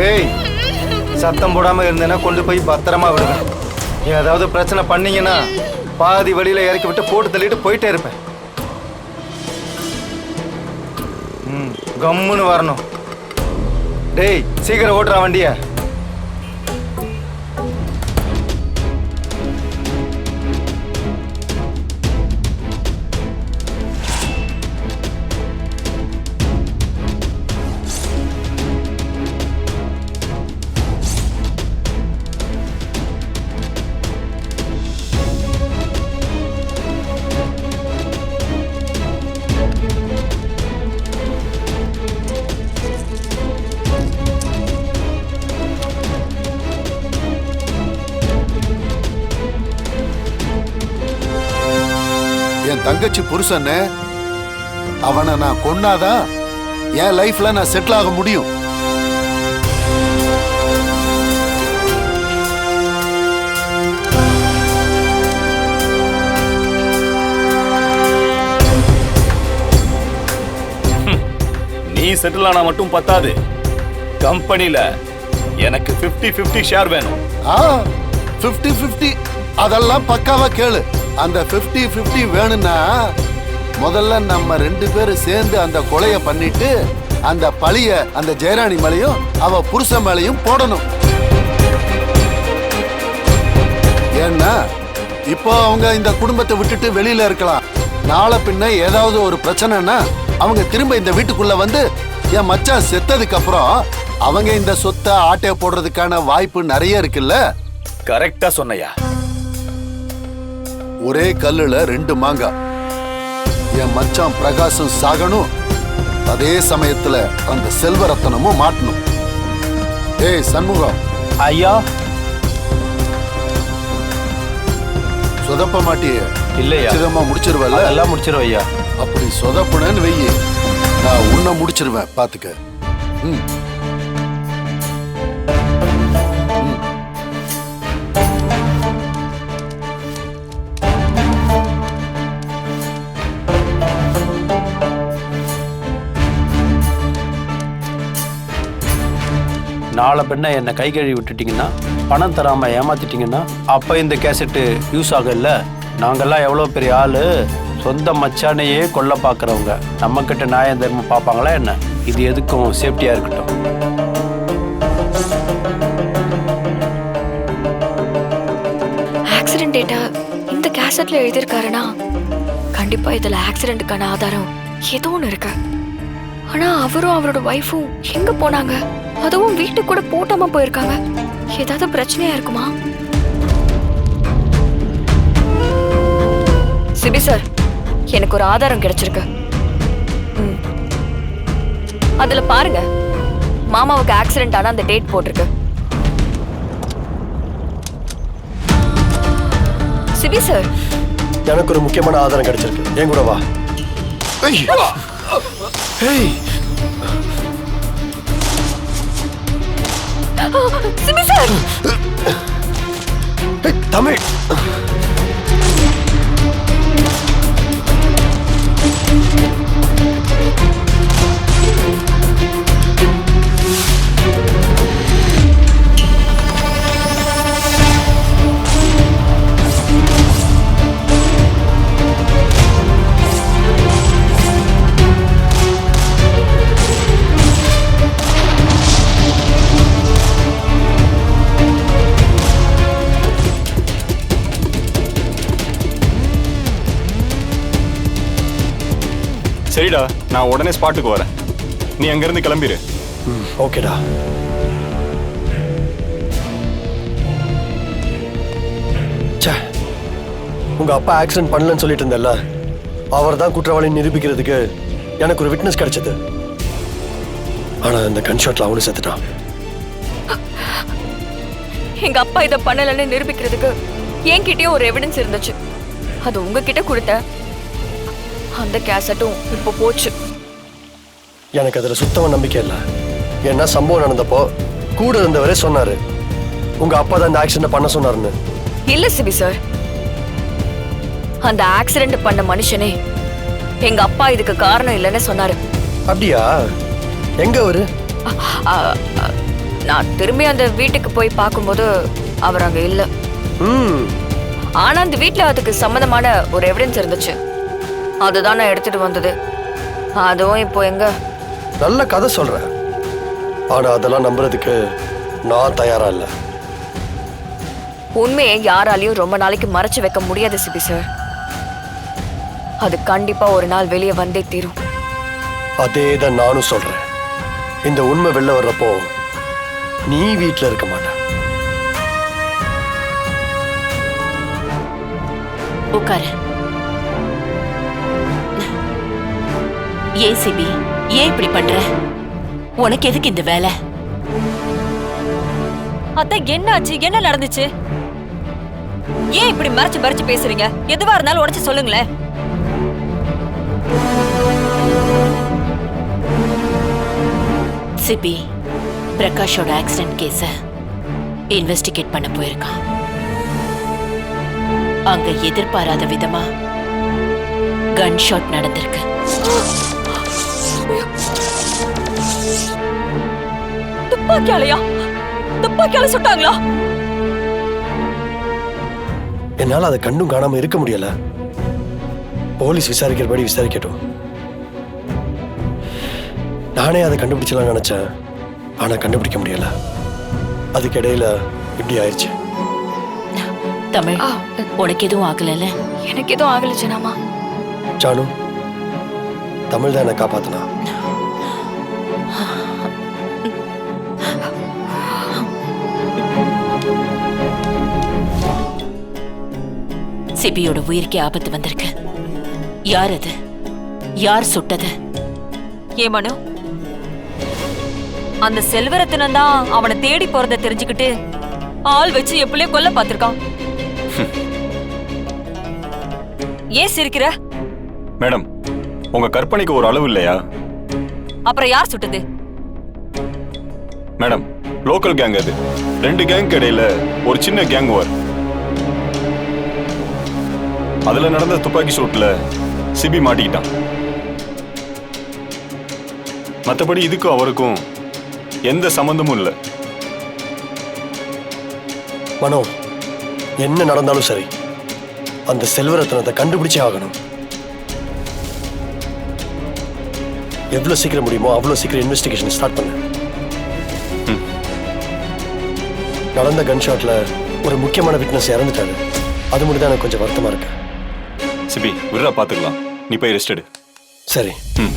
ஏய், சத்தம் போடாம இருந்தேன்னா கொண்டு போய் பத்திரமா விடுவேன். ஏதாவது பிரச்சனை பண்ணீங்கன்னா பாதி வழியில இறக்கி விட்டு போட்டு தள்ளிட்டு போயிட்டே இருப்பேன். கம்முன்னு வரணும். டேய், சீக்கிரம் ஓட்டுறா வண்டிய. என் தங்கச்சி புருஷன்னு அவனை நான் கொன்னாதான் என் லைஃப்ல நான் செட்டில் ஆக முடியும். நீ செட்டில் ஆனா மட்டும் பத்தாது, கம்பெனில எனக்கு 50-50 ஷேர் வேணும். 50-50 அதெல்லாம் பக்காவா கேளு. அந்த 50-50 வேணும்னா முதல்ல நம்ம 2 பேரும் சேர்ந்து அந்த கொலைய பண்ணிட்டு அந்த பழிய அந்த ஜெயராணி மேலையும் அவ புருஷன் மேலையும் போடணும். ஏன்னா இப்போ அவங்க இந்த குடும்பத்தை விட்டுட்டு வெளியில இருக்கலாம். நாளை பின்ன ஏதாவது ஒரு பிரச்சனைனா அவங்க திரும்ப இந்த வீட்டுக்குள்ள வந்து என் மச்சான் செத்ததுக்கு அப்புறம் அவங்க இந்த சொத்தை ஆட்டைய போடுறதுக்கான வாய்ப்பு நிறைய இருக்குல்ல. கரெக்டா சொன்னையா. ஒரே கல்லுல 2 மாங்காய். என் மச்சான் பிரகாசம் சாகணும், அதே சமயத்துல அந்த செல்வரத்தனமும் மாட்டணும். ஏய் சண்முகம். ஐயா. சொதப்ப மாட்டியே? இல்லையா. சிதமா முடிச்சிருவல்ல? எல்லாம் முடிச்சிருவ ஐயா. அப்படி சொதப்புனேன்னு வெய்யி, நான் உன்னை முடிச்சிருவேன் பாத்துக்க. நாளை பின்ன என்னை கை கழுவி விட்டுட்டீங்கன்னா, பணம் தராமல் ஏமாத்திட்டீங்கன்னா, அப்போ இந்த கேசட்டு யூஸ் ஆகல. நாங்கள்லாம் எவ்வளோ பெரிய ஆள், சொந்த மச்சானையே கொல்ல பார்க்குறவங்க. நம்மக்கிட்ட நியாயம் தர்மம் பார்ப்பாங்களா என்ன? இது எதுக்கும் சேஃப்டியாக இருக்கட்டும். ஆக்சிடென்ட் டேட்டா இந்த கேசட்ல எழுதியிருக்காருன்னா கண்டிப்பா இதுல ஆக்சிடென்ட்டுக்கான ஆதாரம் ஏதோ ஒன்று இருக்கு. ஆனா அவரும் அவரோட ஒய்ஃபும் எங்க போனாங்க? அதுவும் வீட்டுக்கு கூட போட்டாம போயிருக்காங்க. ஏதாவது பிரச்சனையா இருக்குமா? சிபி சார், எனக்கு ஒரு ஆதாரம் கிடைச்சிருக்கு. அதுல பாருங்க, மாமாவுக்கு ஆக்சிடென்ட் ஆனா அந்த டேட் போட்டிருக்கு. சிபி சார், எனக்கு ஒரு முக்கியமான ஆதாரம் கிடைச்சிருக்கு. என் கூட வா. சிபி சார். தமிழ். சரிடா, நான் உடனே ஸ்பாட்டுக்கு வரேன். நீ அங்கிருந்து கிளம்பிடு. ஓகேடா. உங்க அப்பா ஆக்சிடென்ட் பண்ணலன்னு சொல்லிட்டு இருந்தல்ல, அவர் தான் குற்றவாளி நிரூபிக்கிறதுக்கு எனக்கு ஒரு விட்னஸ் கிடைச்சது. ஆனா இந்த கன்ஷாட்ல அவனு செத்துட்டான். எங்க அப்பா இதை பண்ணலன்னு நிரூபிக்கிறதுக்கு என்கிட்டயும் ஒரு எவிடன்ஸ் இருந்துச்சு. அது உங்ககிட்ட கொடுத்த அந்த கேசட்டும் இப்போ போச்சு. எனக்கு அதுல சுத்தமா நம்பிக்கை இல்லை. ஏன்னா சம்பவம் நடந்தப்போ கூட இருந்தவரே சொன்னாரு உங்க அப்பா தான் இந்த ஆக்சிடென்ட் பண்ண சொன்னாருன்னு. இல்ல சிபி சார், அந்த ஆக்சிடென்ட் பண்ண மனுஷனே எங்க அப்பா இதுக்கு காரணம் இல்லைன்னு சொன்னாரு. அப்படியா? எங்க அவரு? நான் திரும்பி அந்த வீட்டுக்கு போய் பார்க்கும்போது அவர் அங்க இல்ல. ம் ஆனா அந்த வீட்ல அதுக்கு சம்பந்தமான ஒரு எவிடன்ஸ் இருந்துச்சு. அதுதான் நான் எடுத்துட்டு வந்தது. அதுவும் இப்போ எங்க? நல்ல கதை சொல்றேன், ஆனா அதெல்லாம் நம்புறதுக்கு நான் தயாரா இல்லை. உண்மையை யாராலையும் ரொம்ப நாளைக்கு மறைச்சு வைக்க முடியாது சிபி சார். அது கண்டிப்பா ஒரு நாள் வெளியே வந்தே தீரும். அதே தான் நானும் சொல்றேன். இந்த உண்மை வெளில வர்றப்போ நீ வீட்டில் இருக்க மாட்ட. உட்காரு. ஏன் சிபி, ஏன் இப்படி பண்ற? உனக்கு எதுக்கு இந்த வேலை? அத்தை என்னாச்சு? என்ன நடந்துச்சு? ஏன் இப்படி மறைச்சு மறைச்சு பேசுறீங்க? எதுவா இருந்தாலும் உடைச்சு சொல்லுங்களேன். சிபி, பிரகாஷோட ஆக்சிடென்ட் கேஸ இன்வெஸ்டிகேட் பண்ண போயிருக்கான். அங்க எதிர்பாராத விதமா கன் ஷாட் நடந்திருக்கு. துப்பாக்கியாலையா? துப்பாக்கியால சுட்டாங்களா? என்னால அதை கண்டும் காணாம இருக்க முடியல. போலீஸ் விசாரிக்கிறபடி விசாரிக்கட்டும். நானே அதை கண்டுபிடிச்சலாம் நினைச்சேன், ஆனா கண்டுபிடிக்க முடியல. அதுக்கு இடையில இப்படி ஆயிடுச்சு. தமிழ், உனக்கு எதுவும் ஆகல? எனக்கு எதுவும் ஆகல ஜனாமா. ஜானு, தமிழ் தான் என்னை காப்பாத்தினா. சிபியோட உயிருக்கே ஆபத்து வந்திருக்கு. யார் அது? யார் சுட்டது? ஏ மனு, அந்த செல்வரத்தினம் தான் அவனை தேடி போறத தெரிஞ்சுக்கிட்டு ஆள் வச்சு எப்படியே கொல்ல பார்த்திருக்கான். ஏன் சிரிக்கிற? மேடம், உங்க கற்பனைக்கு ஒரு அளவு இல்லையா? அப்புறம் யார் சுட்டது? மேடம், லோக்கல் கேங் அது. 2 கேங் இடையில ஒரு சின்ன கேங் வார். அதுல நடந்த துப்பாக்கி சூட்ல சிபி மாட்டிக்கிட்டான். மற்றபடி இதுக்கும் அவருக்கும் எந்த சம்பந்தமும் இல்லை. மனோ, என்ன நடந்தாலும் சரி, அந்த செல்வரத்னத்தை கண்டுபிடிச்சே ஆகணும். எவ்வளவு சீக்கிரம் முடியுமோ அவ்வளவு சீக்கிரம் இன்வெஸ்டிகேஷன் ஸ்டார்ட் பண்ணு. நடந்த கன்ஷாட்ல ஒரு முக்கியமான விட்னஸ் இறந்துட்டாரு. அது மட்டும் தான் எனக்கு கொஞ்சம் வருத்தமா இருக்கு. சிபி, விடுறா, பாத்துக்கலாம். நீ போய் ரெஸ்ட் எடு. சரி. ம்.